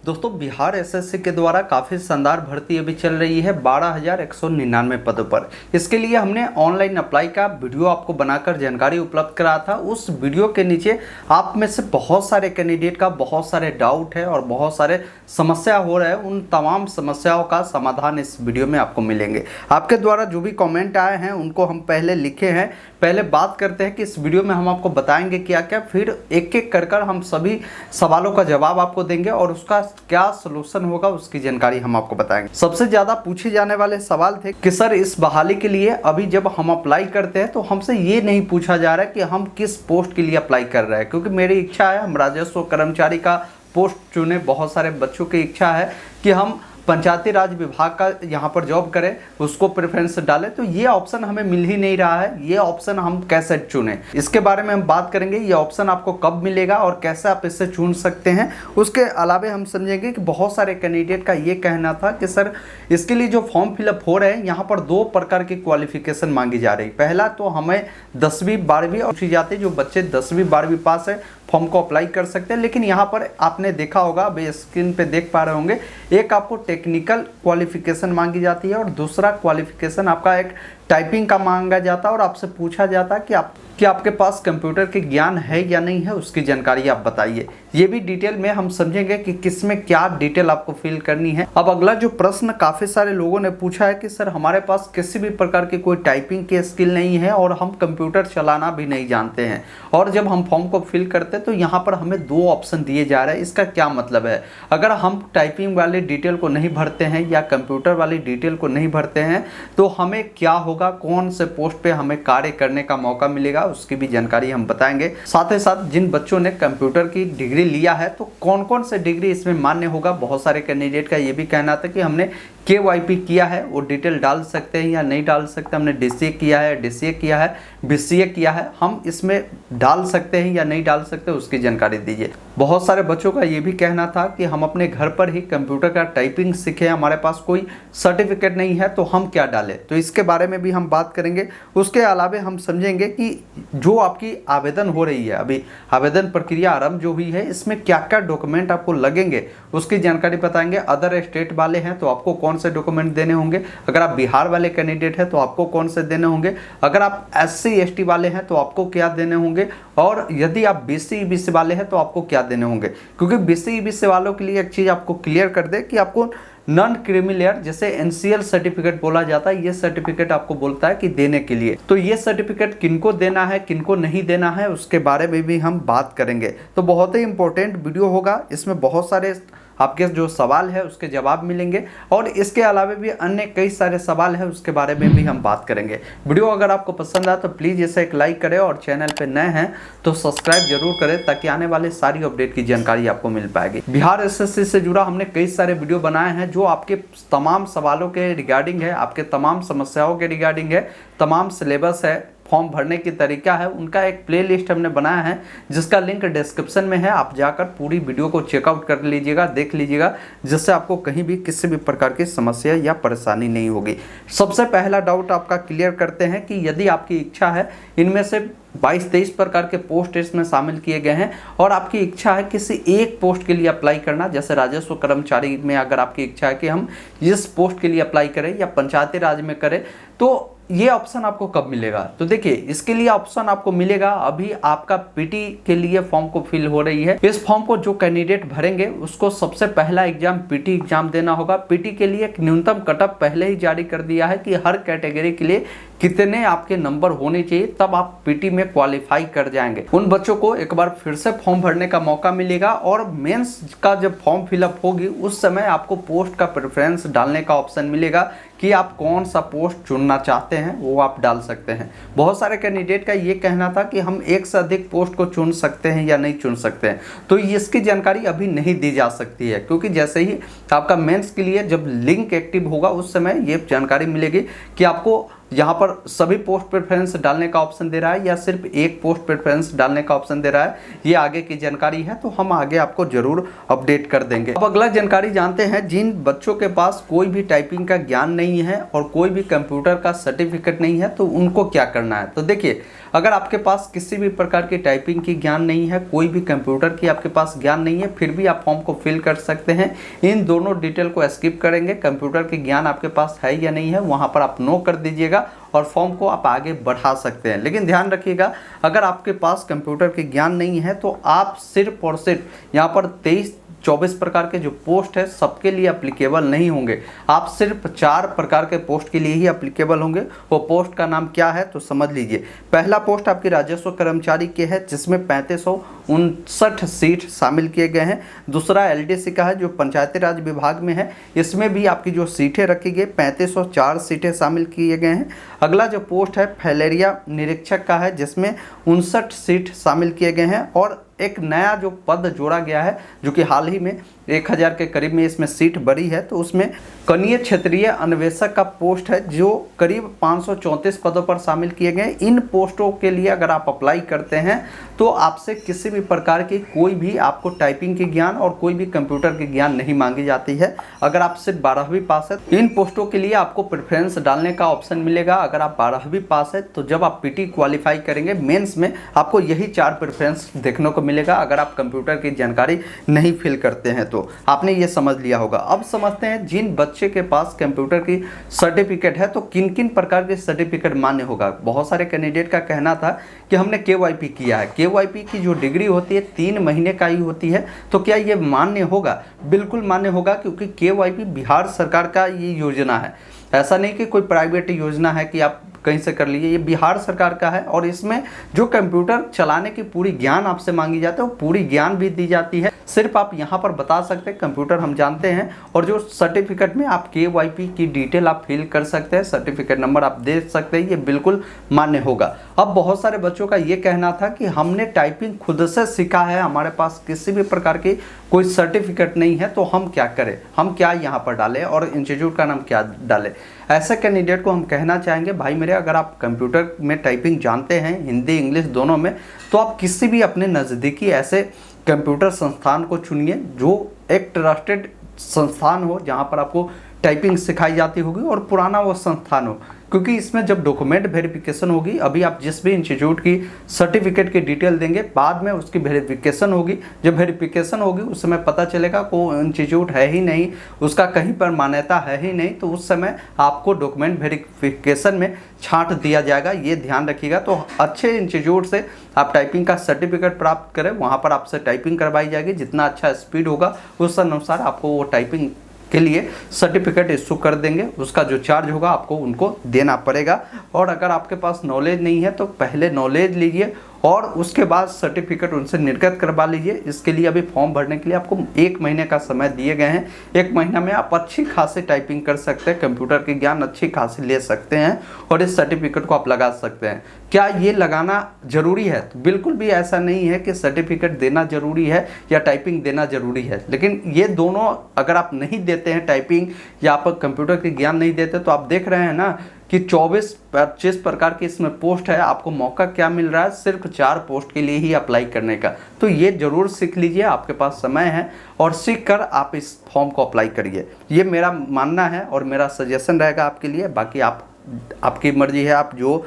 दोस्तों बिहार एसएससी के द्वारा काफ़ी शानदार भर्ती अभी चल रही है 12,199 पदों पर। इसके लिए हमने ऑनलाइन अप्लाई का वीडियो आपको बनाकर जानकारी उपलब्ध करा था। उस वीडियो के नीचे आप में से बहुत सारे कैंडिडेट का बहुत सारे डाउट है और बहुत सारे समस्या हो रहे हैं। उन तमाम समस्याओं का समाधान इस वीडियो में आपको मिलेंगे। आपके द्वारा जो भी कॉमेंट आए हैं उनको हम पहले लिखे हैं। पहले बात करते हैं कि इस वीडियो में हम आपको बताएंगे क्या क्या, फिर एक एक कर हम सभी सवालों का जवाब आपको देंगे और उसका क्या सलूशन होगा उसकी जानकारी हम आपको बताएंगे। सबसे ज्यादा पूछे जाने वाले सवाल थे कि सर इस बहाली के लिए अभी जब हम अप्लाई करते हैं तो हमसे ये नहीं पूछा जा रहा है कि हम किस पोस्ट के लिए अप्लाई कर रहे हैं, क्योंकि मेरी इच्छा है हम राजस्व कर्मचारी का पोस्ट चुने। बहुत सारे बच्चों की इच्छा है कि हम पंचायती राज विभाग का यहाँ पर जॉब करें, उसको प्रेफरेंस डालें। तो ये ऑप्शन हमें मिल ही नहीं रहा है। ये ऑप्शन हम कैसे चुनें, इसके बारे में हम बात करेंगे। ये ऑप्शन आपको कब मिलेगा और कैसे आप इससे चुन सकते हैं। उसके अलावा हम समझेंगे कि बहुत सारे कैंडिडेट का ये कहना था कि सर इसके लिए जो फॉर्म फिलअप हो रहे हैं यहाँ पर 2 प्रकार की क्वालिफिकेशन मांगी जा रही। पहला तो हमें 10वीं 12वीं और पूछी जाती है, जो बच्चे 10वीं 12वीं पास है फॉर्म को अप्लाई कर सकते हैं। लेकिन यहाँ पर आपने देखा होगा, अभी स्क्रीन पे देख पा रहे होंगे, एक आपको टेक्निकल क्वालिफिकेशन मांगी जाती है और दूसरा क्वालिफिकेशन आपका एक टाइपिंग का मांगा जाता है और आपसे पूछा जाता है कि आपके पास कंप्यूटर के ज्ञान है या नहीं है, उसकी जानकारी आप बताइए। ये भी डिटेल में हम समझेंगे कि किसमें क्या डिटेल आपको फिल करनी है। अब अगला जो प्रश्न काफ़ी सारे लोगों ने पूछा है कि सर हमारे पास किसी भी प्रकार की कोई टाइपिंग की स्किल नहीं है और हम कंप्यूटर चलाना भी नहीं जानते हैं, और जब हम फॉर्म को फिल करते हैं तो यहाँ पर हमें 2 ऑप्शन दिए जा रहे हैं। इसका क्या मतलब है? अगर हम टाइपिंग वाली डिटेल को नहीं भरते हैं या कंप्यूटर वाली डिटेल को नहीं भरते हैं तो हमें क्या होगा, कौन से पोस्ट पे हमें कार्य करने का मौका मिलेगा, उसकी भी जानकारी हम बताएंगे। साथ ही साथ जिन बच्चों ने कंप्यूटर की डिग्री लिया है तो कौन कौन से डिग्री इसमें मान्य होगा। बहुत सारे कैंडिडेट का ये भी कहना था कि हमने KYP किया है, वो डिटेल डाल सकते हैं या नहीं डाल सकते। हमने DCA किया है, DCA किया है, BCA किया है, हम इसमें डाल सकते हैं या नहीं डाल सकते, उसकी जानकारी दीजिए। बहुत सारे बच्चों का ये भी कहना था कि हम अपने घर पर ही कंप्यूटर का टाइपिंग सीखे, हमारे पास कोई सर्टिफिकेट नहीं है तो हम क्या डालें, तो इसके बारे में भी हम बात करेंगे। उसके अलावा हम समझेंगे कि जो आपकी आवेदन हो रही है, अभी आवेदन प्रक्रिया आरंभ जो हुई है, इसमें क्या क्या डॉक्यूमेंट आपको लगेंगे उसकी जानकारी बताएंगे। अदर स्टेट वाले हैं तो आपको कौन से डॉक्यूमेंट देने होंगे, अगर आप बिहार वाले कैंडिडेट हैं तो आपको कौन से देने होंगे, अगर आप SC ST वाले हैं तो आपको क्या देने होंगे, और यदि आप BC EBC वाले हैं तो आपको क्या देने होंगे। क्योंकि BC EBC वालों के लिए एक चीज़ आपको क्लियर कर दे कि आपको नॉन क्रीमी लेयर जैसे NCL सर्टिफिकेट बोला जाता है, ये सर्टिफिकेट आपको बोलता है कि देने के लिए। तो ये सर्टिफिकेट किनको देना है किनको नहीं देना है उसके बारे में भी हम बात करेंगे। तो बहुत ही इंपॉर्टेंट वीडियो होगा, इसमें बहुत सारे आपके जो सवाल है उसके जवाब मिलेंगे और इसके अलावा भी अन्य कई सारे सवाल है उसके बारे में भी हम बात करेंगे। वीडियो अगर आपको पसंद आए तो प्लीज़ इसे एक लाइक करें और चैनल पे नए हैं तो सब्सक्राइब जरूर करें, ताकि आने वाले सारी अपडेट की जानकारी आपको मिल पाएगी। बिहार SSC से जुड़ा हमने कई सारे वीडियो बनाए हैं जो आपके तमाम सवालों के रिगार्डिंग है, आपके तमाम समस्याओं के रिगार्डिंग है, तमाम सिलेबस है, फॉर्म भरने की तरीका है, उनका एक प्लेलिस्ट हमने बनाया है जिसका लिंक डिस्क्रिप्शन में है। आप जाकर पूरी वीडियो को चेकआउट कर लीजिएगा, देख लीजिएगा, जिससे आपको कहीं भी किसी भी प्रकार की समस्या या परेशानी नहीं होगी। सबसे पहला डाउट आपका क्लियर करते हैं कि यदि आपकी इच्छा है, इनमें से 22-23 प्रकार के पोस्ट इसमें शामिल किए गए हैं और आपकी इच्छा है किसी एक पोस्ट के लिए अप्लाई करना, जैसे राजस्व कर्मचारी में अगर आपकी इच्छा है कि हम इस पोस्ट के लिए अप्लाई करें या पंचायती राज में करें, तो ये ऑप्शन आपको कब मिलेगा। तो देखिए इसके लिए ऑप्शन आपको मिलेगा, अभी आपका PT के लिए फॉर्म को फिल हो रही है। इस फॉर्म को जो कैंडिडेट भरेंगे उसको सबसे पहला एग्जाम PT एग्जाम देना होगा। PT के लिए एक न्यूनतम कटअप पहले ही जारी कर दिया है कि हर कैटेगरी के लिए कितने आपके नंबर होने चाहिए, तब आप PT में क्वालिफाई कर जाएंगे। उन बच्चों को एक बार फिर से फॉर्म भरने का मौका मिलेगा और मेंस का जब फॉर्म फिलअप होगी उस समय आपको पोस्ट का प्रेफरेंस डालने का ऑप्शन मिलेगा कि आप कौन सा पोस्ट चुनना चाहते हैं, वो आप डाल सकते हैं। बहुत सारे कैंडिडेट का ये कहना था कि हम एक से अधिक पोस्ट को चुन सकते हैं या नहीं चुन सकते हैं, तो इसकी जानकारी अभी नहीं दी जा सकती है, क्योंकि जैसे ही आपका मेंस के लिए जब लिंक एक्टिव होगा उस समय ये जानकारी मिलेगी कि आपको यहाँ पर सभी पोस्ट प्रेफरेंस डालने का ऑप्शन दे रहा है या सिर्फ एक पोस्ट प्रेफरेंस डालने का ऑप्शन दे रहा है। ये आगे की जानकारी है तो हम आगे आपको जरूर अपडेट कर देंगे। अब अगला जानकारी जानते हैं, जिन बच्चों के पास कोई भी टाइपिंग का ज्ञान नहीं है और कोई भी कंप्यूटर का सर्टिफिकेट नहीं है तो उनको क्या करना है। तो देखिए अगर आपके पास किसी भी प्रकार की टाइपिंग की ज्ञान नहीं है, कोई भी कंप्यूटर की आपके पास ज्ञान नहीं है, फिर भी आप फॉर्म को फिल कर सकते हैं। इन दोनों डिटेल को स्किप करेंगे। कंप्यूटर की ज्ञान आपके पास है या नहीं है वहाँ पर आप नो कर दीजिएगा और फॉर्म को आप आगे बढ़ा सकते हैं। लेकिन ध्यान रखिएगा, अगर आपके पास कंप्यूटर की ज्ञान नहीं है तो आप सिर्फ और सिर्फ यहाँ पर 23-24 प्रकार के जो पोस्ट है सबके लिए अप्लीकेबल नहीं होंगे। आप सिर्फ 4 प्रकार के पोस्ट के लिए ही अप्लीकेबल होंगे। वो पोस्ट का नाम क्या है तो समझ लीजिए। पहला पोस्ट आपकी राजस्व कर्मचारी के है जिसमें 3559 सीट शामिल किए गए हैं। दूसरा एलडीसी का है जो पंचायती राज विभाग में है, इसमें भी आपकी जो सीटें रखी गई 3504 सीटें शामिल किए गए हैं। अगला जो पोस्ट है फैलेरिया निरीक्षक का है जिसमें 59 सीट शामिल किए गए हैं। और एक नया जो पद जोड़ा गया है जो कि हाल ही में 1000 के करीब में इसमें सीट बढ़ी है, तो उसमें कनीय क्षेत्रीय अन्वेषक का पोस्ट है जो करीब 534 पदों पर शामिल किए गए। इन पोस्टों के लिए अगर आप अप्लाई करते हैं तो आपसे किसी भी प्रकार की कोई भी आपको टाइपिंग की ज्ञान और कोई भी कंप्यूटर की ज्ञान नहीं मांगी जाती है। अगर आप सिर्फ 12वीं पास है, इन पोस्टों के लिए आपको प्रेफरेंस डालने का ऑप्शन मिलेगा। अगर आप 12वीं पास है तो जब आप पीटी क्वालिफाई करेंगे मेंस में आपको यही 4 प्रेफरेंस देखने को मिलेगा। अगर आप कंप्यूटर की जानकारी नहीं फिल करते हैं तो आपने ये समझ लिया होगा। अब समझते हैं जिन बच्चे के पास कंप्यूटर की सर्टिफिकेट है तो किन किन प्रकार के सर्टिफिकेट मान्य होगा। बहुत सारे कैंडिडेट का कहना था कि हमने केवाईपी किया है, केवाईपी की जो डिग्री होती है 3 महीने का ही होती है, तो क्या ये मान्य होगा? बिल्कुल मान्य होगा, क्योंकि केवाईपी बिहार सरकार का ये योजना है। ऐसा नहीं कि कोई प्राइवेट योजना है कि आप कहीं से कर लीजिए, ये बिहार सरकार का है। और इसमें जो कंप्यूटर चलाने की पूरी ज्ञान आपसे मांगी जाती है वो पूरी ज्ञान भी दी जाती है। सिर्फ आप यहाँ पर बता सकते हैं कंप्यूटर हम जानते हैं, और जो सर्टिफिकेट में आप केवाईपी की डिटेल आप फिल कर सकते हैं, सर्टिफिकेट नंबर आप दे सकते हैं, ये बिल्कुल मान्य होगा। अब बहुत सारे बच्चों का ये कहना था कि हमने टाइपिंग खुद से सीखा है, हमारे पास किसी भी प्रकार की कोई सर्टिफिकेट नहीं है, तो हम क्या करें, हम क्या यहाँ पर डालें और इंस्टीट्यूट का नाम क्या डालें। ऐसे कैंडिडेट को हम कहना चाहेंगे, भाई मेरे, अगर आप कंप्यूटर में टाइपिंग जानते हैं हिंदी इंग्लिश दोनों में, तो आप किसी भी अपने नज़दीकी ऐसे कंप्यूटर संस्थान को चुनिए जो एक ट्रस्टेड संस्थान हो, जहाँ पर आपको टाइपिंग सिखाई जाती होगी और पुराना वो संस्थान हो। क्योंकि इसमें जब डॉक्यूमेंट वेरिफिकेशन होगी, अभी आप जिस भी इंस्टीट्यूट की सर्टिफिकेट की डिटेल देंगे, बाद में उसकी वेरिफिकेशन होगी। जब वेरिफिकेशन होगी उस समय पता चलेगा कोई इंस्टीट्यूट है ही नहीं, उसका कहीं पर मान्यता है ही नहीं, तो उस समय आपको डॉक्यूमेंट वेरिफिकेशन में छांट दिया जाएगा। ये ध्यान रखिएगा। तो अच्छे इंस्टीट्यूट से आप टाइपिंग का सर्टिफिकेट प्राप्त करें, वहाँ पर आपसे टाइपिंग करवाई जाएगी। जितना अच्छा स्पीड होगा उस अनुसार आपको वो टाइपिंग के लिए सर्टिफिकेट इशू कर देंगे। उसका जो चार्ज होगा आपको उनको देना पड़ेगा। और अगर आपके पास नॉलेज नहीं है तो पहले नॉलेज लीजिए और उसके बाद सर्टिफिकेट उनसे निर्गत करवा लीजिए। इसके लिए अभी फॉर्म भरने के लिए आपको 1 महीने का समय दिए गए हैं। 1 महीना में आप अच्छी खासी टाइपिंग कर सकते हैं, कंप्यूटर की ज्ञान अच्छी खासी ले सकते हैं और इस सर्टिफिकेट को आप लगा सकते हैं। क्या ये लगाना जरूरी है? तो बिल्कुल भी ऐसा नहीं है कि सर्टिफिकेट देना जरूरी है या टाइपिंग देना जरूरी है। लेकिन ये दोनों अगर आप नहीं देते हैं, टाइपिंग या आप कंप्यूटर की ज्ञान नहीं देते, तो आप देख रहे हैं ना कि 24-25 प्रकार की इसमें पोस्ट है। आपको मौका क्या मिल रहा है? सिर्फ 4 पोस्ट के लिए ही अप्लाई करने का। तो ये जरूर सीख लीजिए, आपके पास समय है और सीख कर आप इस फॉर्म को अप्लाई करिए। ये मेरा मानना है और मेरा सजेशन रहेगा आपके लिए। बाकी आपकी मर्जी है, आप जो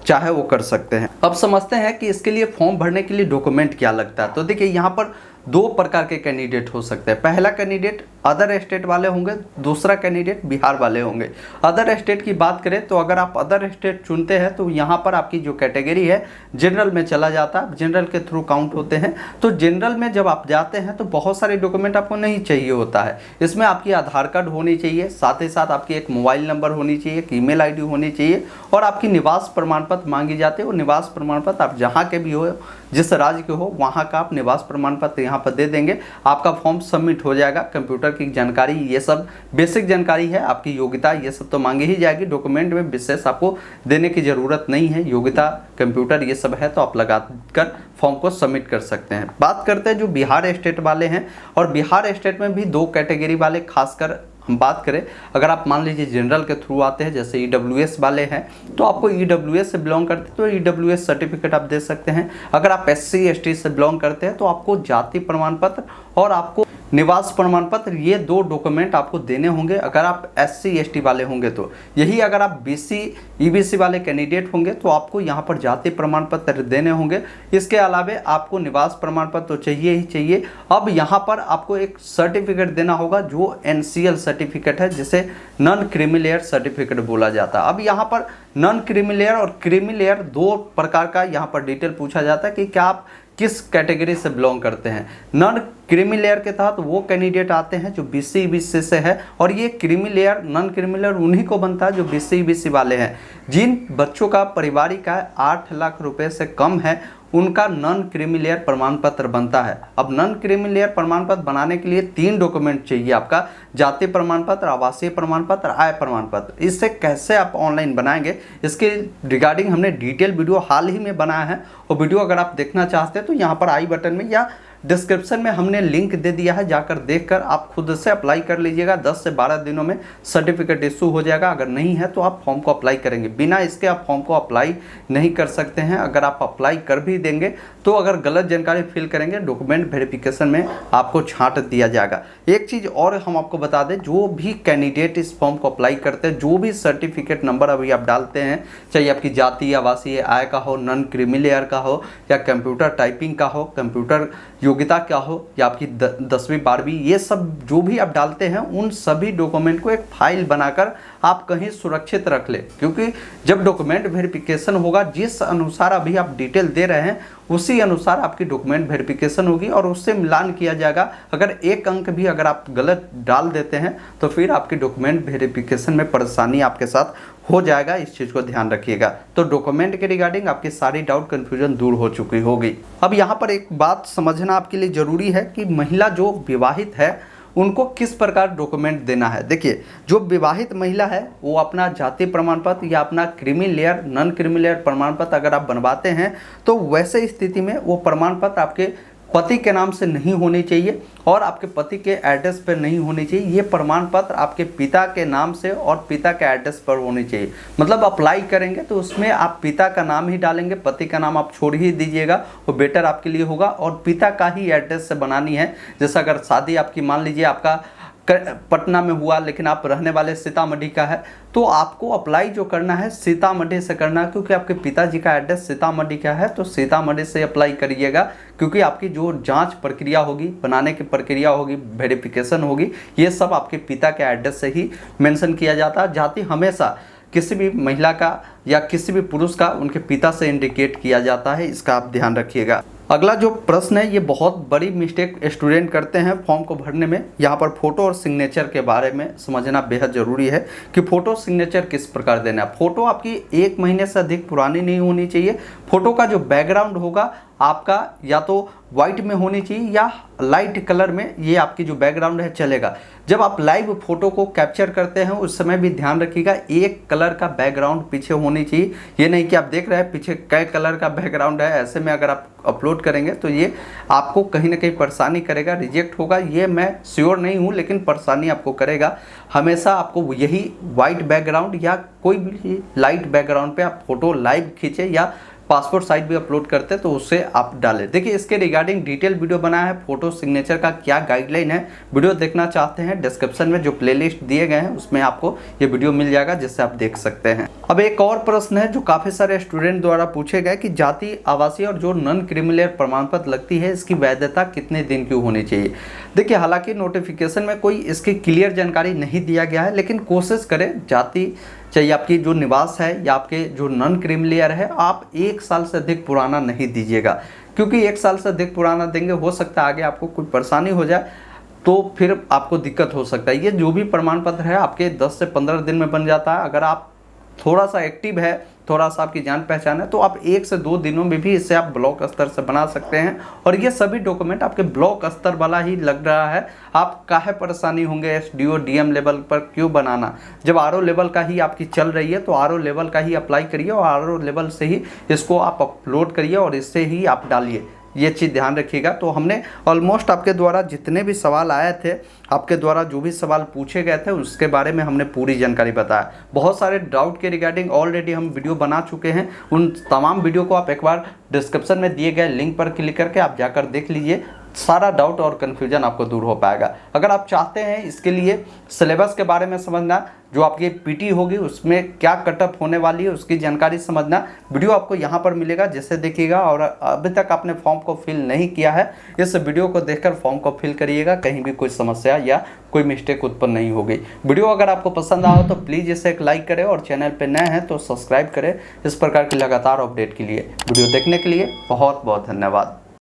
चाहे वो कर सकते हैं। अब समझते हैं कि इसके लिए फॉर्म भरने के लिए डॉक्यूमेंट क्या लगता है। तो देखिए, यहाँ पर 2 प्रकार के कैंडिडेट हो सकते हैं। पहला कैंडिडेट अदर स्टेट वाले होंगे, दूसरा कैंडिडेट बिहार वाले होंगे। अदर स्टेट की बात करें तो अगर आप अदर स्टेट चुनते हैं तो यहाँ पर आपकी जो कैटेगरी है जनरल में चला जाता है, जनरल के थ्रू काउंट होते हैं। तो जनरल में जब आप जाते हैं तो बहुत सारे डॉक्यूमेंट आपको नहीं चाहिए होता है। इसमें आपकी आधार कार्ड होनी चाहिए, साथ ही साथ आपकी एक मोबाइल नंबर होनी चाहिए, एक ईमेल आईडी होनी चाहिए और आपकी निवास प्रमाण पत्र मांगी जाती है। वो निवास प्रमाण पत्र आप जहाँ के भी हो, जिस राज्य के हो, वहाँ का आप निवास प्रमाण पत्र यहाँ पर दे देंगे, आपका फॉर्म सबमिट हो जाएगा। कंप्यूटर की जानकारी, ये सब बेसिक जानकारी है, आपकी योग्यता ये सब तो मांगी ही जाएगी। डॉक्यूमेंट में विशेष आपको देने की ज़रूरत नहीं है। योग्यता, कंप्यूटर ये सब है तो आप लगा कर फॉर्म को सबमिट कर सकते हैं। बात करते हैं जो बिहार स्टेट वाले हैं, और बिहार स्टेट में भी 2 कैटेगरी वाले खासकर हम बात करें। अगर आप मान लीजिए जनरल के थ्रू आते हैं, जैसे ईडब्ल्यूएस वाले हैं, तो आपको ईडब्ल्यूएस से बिलोंग करते हैं तो ईडब्ल्यूएस सर्टिफिकेट आप दे सकते हैं। अगर आप एससी एसटी से बिलोंग करते हैं तो आपको जाति प्रमाण पत्र और आपको निवास प्रमाण पत्र, ये 2 डॉक्यूमेंट आपको देने होंगे अगर आप SC ST वाले होंगे तो। यही अगर आप BC EBC वाले कैंडिडेट होंगे तो आपको यहाँ पर जाति प्रमाण पत्र देने होंगे। इसके अलावा आपको निवास प्रमाण पत्र तो चाहिए ही चाहिए। अब यहाँ पर आपको एक सर्टिफिकेट देना होगा जो NCL सर्टिफिकेट है, जिसे नॉन क्रीमी लेयर सर्टिफिकेट बोला जाता है। अब यहाँ पर नॉन क्रीमी लेयर और क्रीमी लेयर 2 प्रकार का यहाँ पर डिटेल पूछा जाता है कि क्या आप किस कैटेगरी से बिलोंग करते हैं। नॉन क्रीमी लेयर के तहत वो कैंडिडेट आते हैं जो BC EBC से है, और ये creamy layer non creamy layer उन्हीं को बनता है जो BC EBC वाले हैं। जिन बच्चों का पारिवारिक आय 8 लाख रुपए से कम है उनका नॉन क्रीमी लेयर प्रमाण पत्र बनता है। अब नॉन क्रीमी लेयर प्रमाण पत्र बनाने के लिए 3 डॉक्यूमेंट चाहिए आपका, जाति प्रमाण पत्र, आवासीय प्रमाण पत्र, आय प्रमाण पत्र। इससे कैसे आप ऑनलाइन बनाएंगे इसके रिगार्डिंग हमने डिटेल वीडियो हाल ही में बनाया है, और वीडियो अगर आप देखना चाहते हैं तो यहाँ पर आई बटन में या डिस्क्रिप्शन में हमने लिंक दे दिया है, जाकर देखकर आप खुद से अप्लाई कर लीजिएगा। 10 से 12 दिनों में सर्टिफिकेट इशू हो जाएगा। अगर नहीं है तो आप फॉर्म को अप्लाई करेंगे, बिना इसके आप फॉर्म को अप्लाई नहीं कर सकते हैं। अगर आप अप्लाई कर भी देंगे तो अगर गलत जानकारी फिल करेंगे डॉक्यूमेंट वेरिफिकेशन में आपको छांट दिया जाएगा। एक चीज़ और हम आपको बता दें, जो भी कैंडिडेट इस फॉर्म को अप्लाई करते हैं, जो भी सर्टिफिकेट नंबर अभी आप डालते हैं, चाहे आपकी जाति, आवासीय, आय का हो, नॉन क्रीमी लेयर का हो, या कंप्यूटर टाइपिंग का हो, कंप्यूटर योग्यता क्या हो, या आपकी 10वीं 12वीं, ये सब जो भी आप डालते हैं उन सभी डॉक्यूमेंट को एक फाइल बनाकर आप कहीं सुरक्षित रख ले। क्योंकि जब डॉक्यूमेंट वेरिफिकेशन होगा, जिस अनुसार अभी आप डिटेल दे रहे हैं उसी अनुसार आपकी डॉक्यूमेंट वेरिफिकेशन होगी और उससे मिलान किया जाएगा। अगर एक अंक भी अगर आप गलत डाल देते हैं तो फिर आपकी डॉक्यूमेंट वेरिफिकेशन में परेशानी आपके साथ हो जाएगा। इस चीज़ को ध्यान रखिएगा। तो डॉक्यूमेंट के रिगार्डिंग आपकी सारी डाउट कन्फ्यूजन दूर हो चुकी होगी। अब यहाँ पर एक बात समझना आपके लिए ज़रूरी है कि महिला जो विवाहित है उनको किस प्रकार डॉक्यूमेंट देना है। देखिए, जो विवाहित महिला है वो अपना जाति प्रमाण पत्र या अपना creamy layer, non creamy layer प्रमाण पत्र अगर आप बनवाते हैं तो वैसे स्थिति में वो प्रमाण पत्र आपके पति के नाम से नहीं होनी चाहिए और आपके पति के एड्रेस पर नहीं होनी चाहिए। ये प्रमाण पत्र आपके पिता के नाम से और पिता के एड्रेस पर होनी चाहिए। मतलब अप्लाई करेंगे तो उसमें आप पिता का नाम ही डालेंगे, पति का नाम आप छोड़ ही दीजिएगा, वो बेटर आपके लिए होगा। और पिता का ही एड्रेस से बनानी है। जैसा अगर शादी आपकी मान लीजिए आपका पटना में हुआ लेकिन आप रहने वाले सीतामढ़ी का है, तो आपको अप्लाई जो करना है सीतामढ़ी से करना है, क्योंकि आपके पिताजी का एड्रेस सीतामढ़ी का है। तो सीतामढ़ी से अप्लाई करिएगा, क्योंकि आपकी जो जांच प्रक्रिया होगी, बनाने की प्रक्रिया होगी, वेरिफिकेशन होगी, ये सब आपके पिता के एड्रेस से ही मेंशन किया जाता है। जाति हमेशा किसी भी महिला का या किसी भी पुरुष का उनके पिता से इंडिकेट किया जाता है, इसका आप ध्यान रखिएगा। अगला जो प्रश्न है, ये बहुत बड़ी मिस्टेक स्टूडेंट करते हैं फॉर्म को भरने में। यहाँ पर फोटो और सिग्नेचर के बारे में समझना बेहद ज़रूरी है कि फ़ोटो सिग्नेचर किस प्रकार देना है। फ़ोटो आपकी 1 महीने से अधिक पुरानी नहीं होनी चाहिए। फ़ोटो का जो बैकग्राउंड होगा आपका या तो वाइट में होनी चाहिए या लाइट कलर में, ये आपकी जो बैकग्राउंड है चलेगा। जब आप लाइव फोटो को कैप्चर करते हैं उस समय भी ध्यान रखिएगा, एक कलर का बैकग्राउंड पीछे होनी चाहिए। ये नहीं कि आप देख रहे हैं पीछे कई कलर का बैकग्राउंड है, ऐसे में अगर आप अपलोड करेंगे तो ये आपको कहीं ना कहीं परेशानी करेगा, रिजेक्ट होगा। ये मैं श्योर नहीं हूँ लेकिन परेशानी आपको करेगा। हमेशा आपको यही वाइट बैकग्राउंड या कोई भी लाइट बैकग्राउंड पे आप फोटो लाइव खींचे या पासपोर्ट साइज भी अपलोड करते हैं तो उससे आप डालें। देखिए, इसके रिगार्डिंग डिटेल वीडियो बनाया है, फोटो सिग्नेचर का क्या गाइडलाइन है। वीडियो देखना चाहते हैं डिस्क्रिप्शन में जो प्लेलिस्ट दिए गए हैं उसमें आपको ये वीडियो मिल जाएगा, जिससे आप देख सकते हैं। अब एक और प्रश्न है जो काफ़ी सारे स्टूडेंट द्वारा पूछे गए कि जाति, आवासीय और जो नॉन क्रिमिनल प्रमाण पत्र लगती है इसकी वैधता कितने दिन की होनी चाहिए। देखिए, हालांकि नोटिफिकेशन में कोई इसकी क्लियर जानकारी नहीं दिया गया है, लेकिन कोशिश करें जाति चाहिए आपकी जो निवास है या आपके जो नॉन क्रिमिनल है, आप 1 साल से अधिक पुराना नहीं दीजिएगा, क्योंकि 1 साल से अधिक पुराना देंगे हो सकता है आगे आपको कोई परेशानी हो जाए तो फिर आपको दिक्कत हो सकता है। ये जो भी प्रमाण पत्र है आपके 10 से 15 दिन में बन जाता है। अगर आप थोड़ा सा एक्टिव है, थोड़ा सा आपकी जान पहचान है, तो आप 1 से 2 दिनों में भी इससे आप ब्लॉक स्तर से बना सकते हैं। और ये सभी डॉक्यूमेंट आपके ब्लॉक स्तर वाला ही लग रहा है, आप काहे परेशानी होंगे SDO DM लेवल पर क्यों बनाना। जब RO लेवल का ही आपकी चल रही है तो RO लेवल का ही अप्लाई करिए और RO लेवल से ही इसको आप अपलोड करिए और इससे ही आप डालिए। ये चीज़ ध्यान रखिएगा। तो हमने ऑलमोस्ट आपके द्वारा जितने भी सवाल आए थे, आपके द्वारा जो भी सवाल पूछे गए थे उसके बारे में हमने पूरी जानकारी बताया। बहुत सारे डाउट के रिगार्डिंग ऑलरेडी हम वीडियो बना चुके हैं, उन तमाम वीडियो को आप एक बार डिस्क्रिप्शन में दिए गए लिंक पर क्लिक करके आप जाकर देख लीजिए। सारा डाउट और कन्फ्यूजन आपको दूर हो पाएगा। अगर आप चाहते हैं इसके लिए सिलेबस के बारे में समझना, जो आपकी पीटी होगी उसमें क्या कटअप होने वाली है उसकी जानकारी समझना, वीडियो आपको यहाँ पर मिलेगा, जैसे देखिएगा। और अभी तक आपने फॉर्म को फिल नहीं किया है, इस वीडियो को देखकर फॉर्म को फिल करिएगा, कहीं भी कोई समस्या या कोई मिस्टेक उत्पन्न नहीं होगी। वीडियो अगर आपको पसंद आया हो तो प्लीज़ इसे एक लाइक करें और चैनल पर नए हैं तो सब्सक्राइब करें। इस प्रकार की लगातार अपडेट के लिए वीडियो देखने के लिए बहुत बहुत धन्यवाद।